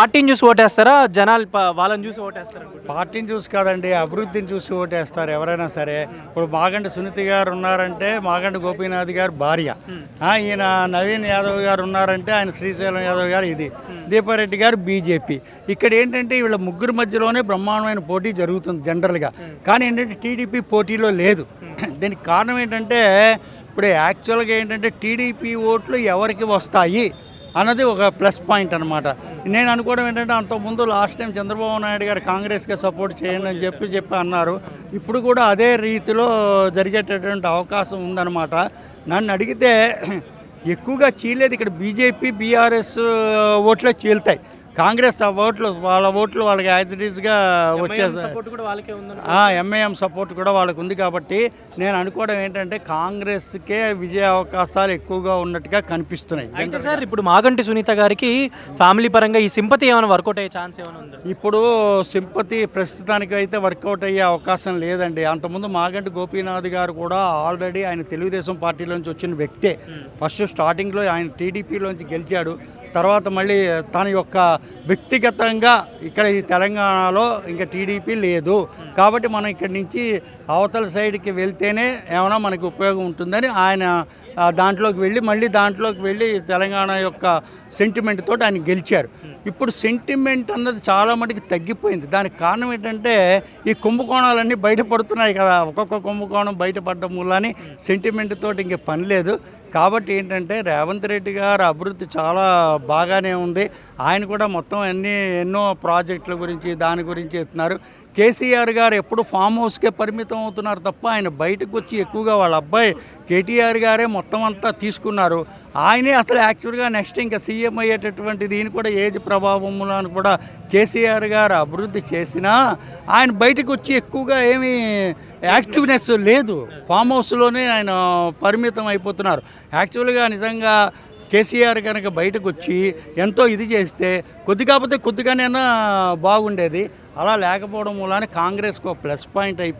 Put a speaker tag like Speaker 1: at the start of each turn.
Speaker 1: పార్టీని చూసి ఓటేస్తారా? జనాలు వాళ్ళని చూసి ఓటేస్తారా?
Speaker 2: పార్టీని చూసి కాదండి, అభివృద్ధిని చూసి ఓటేస్తారు ఎవరైనా సరే. ఇప్పుడు మాగంటి సునీత గారు ఉన్నారంటే మాగంటి గోపీనాథ్ గారు భార్య, ఈయన నవీన్ యాదవ్ గారు ఉన్నారంటే ఆయన శ్రీశైలం యాదవ్ గారు, ఇది దీపారెడ్డి గారు బీజేపీ. ఇక్కడ ఏంటంటే వీళ్ళ ముగ్గురు మధ్యలోనే బ్రహ్మాండమైన పోటీ జరుగుతుంది జనరల్గా. కానీ ఏంటంటే టీడీపీ పోటీలో లేదు. దీనికి కారణం ఏంటంటే ఇప్పుడు యాక్చువల్గా ఏంటంటే టీడీపీ ఓట్లు ఎవరికి వస్తాయి అన్నది ఒక ప్లస్ పాయింట్ అనమాట. నేను అనుకోవడం ఏంటంటే అంతకుముందు లాస్ట్ టైం చంద్రబాబు నాయుడు గారు కాంగ్రెస్కే సపోర్ట్ చేయండి అని చెప్పి అన్నారు. ఇప్పుడు కూడా అదే రీతిలో జరిగేటటువంటి అవకాశం ఉందన్నమాట. నన్ను అడిగితే ఎక్కువగా చీలేది ఇక్కడ బీజేపీ బీఆర్ఎస్ ఓట్లే చీలుతాయి. కాంగ్రెస్ వాళ్ళ ఓట్లు వాళ్ళకి యాజ్ ఇట్ ఈస్గా వచ్చేస్తాయి. ఎంఐఎం సపోర్ట్ కూడా వాళ్ళకు ఉంది. కాబట్టి నేను అనుకోవడం ఏంటంటే కాంగ్రెస్కే విజయ అవకాశాలు ఎక్కువగా ఉన్నట్టుగా కనిపిస్తున్నాయి.
Speaker 1: అయితే సార్ ఇప్పుడు మాగంటి సునీత గారికి ఫ్యామిలీ పరంగా ఈ సింపతి ఏమైనా వర్కౌట్ అయ్యే ఛాన్స్ ఏమైనా ఉంది?
Speaker 2: ఇప్పుడు సింపతి ప్రస్తుతానికి అయితే వర్కౌట్ అయ్యే అవకాశం లేదండి. అంతకుముందు మాగంటి గోపీనాథ్ గారు కూడా ఆల్రెడీ ఆయన తెలుగుదేశం పార్టీలోంచి వచ్చిన వ్యక్తే. ఫస్ట్ స్టార్టింగ్లో ఆయన టీడీపీలోంచి గెలిచాడు. తర్వాత మళ్ళీ తన యొక్క వ్యక్తిగతంగా ఇక్కడ ఈ తెలంగాణలో ఇంకా టీడీపీ లేదు. కాబట్టి మనం ఇక్కడి నుంచి అవతల సైడ్కి వెళ్తేనే ఏమైనా మనకి ఉపయోగం ఉంటుందని ఆయన దాంట్లోకి వెళ్ళి తెలంగాణ యొక్క సెంటిమెంట్ తోటి ఆయన గెలిచారు. ఇప్పుడు సెంటిమెంట్ అన్నది చాలా మటుకు తగ్గిపోయింది. దానికి కారణం ఏంటంటే ఈ కుంభకోణాలన్నీ బయటపడుతున్నాయి కదా. ఒక్కొక్క కుంభకోణం బయటపడడం వల్ల సెంటిమెంట్ తోటి ఇంక పని లేదు. కాబట్టి ఏంటంటే రేవంత్ రెడ్డి గారు అభివృద్ధి చాలా బాగానే ఉంది. ఆయన కూడా మొత్తం ఎన్నో ప్రాజెక్టుల గురించి దాని గురించి ఇస్తున్నారు. కేసీఆర్ గారు ఎప్పుడు ఫామ్ హౌస్కే పరిమితం అవుతున్నారు తప్ప ఆయన బయటకు వచ్చి ఎక్కువగా వాళ్ళ అబ్బాయి కేటీఆర్ గారే మొత్తం అంతా తీసుకున్నారు. ఆయనే అసలు యాక్చువల్గా నెక్స్ట్ ఇంకా సీఎం అయ్యేటటువంటి దీని కూడా ఏజ్ ప్రభావంలో కూడా కేసీఆర్ గారు అభివృద్ధి చేసినా ఆయన బయటకు వచ్చి ఎక్కువగా ఏమీ యాక్టివ్నెస్ లేదు. ఫామ్ హౌస్లోనే ఆయన పరిమితం అయిపోతున్నారు. యాక్చువల్గా నిజంగా కేసీఆర్ కనుక బయటకు వచ్చి ఎంతో ఇది చేస్తే కొద్దిగానైనా బాగుండేది. అలా లేకపోవడం వల్ల కాంగ్రెస్కు ప్లస్ పాయింట్ అయిపోయింది.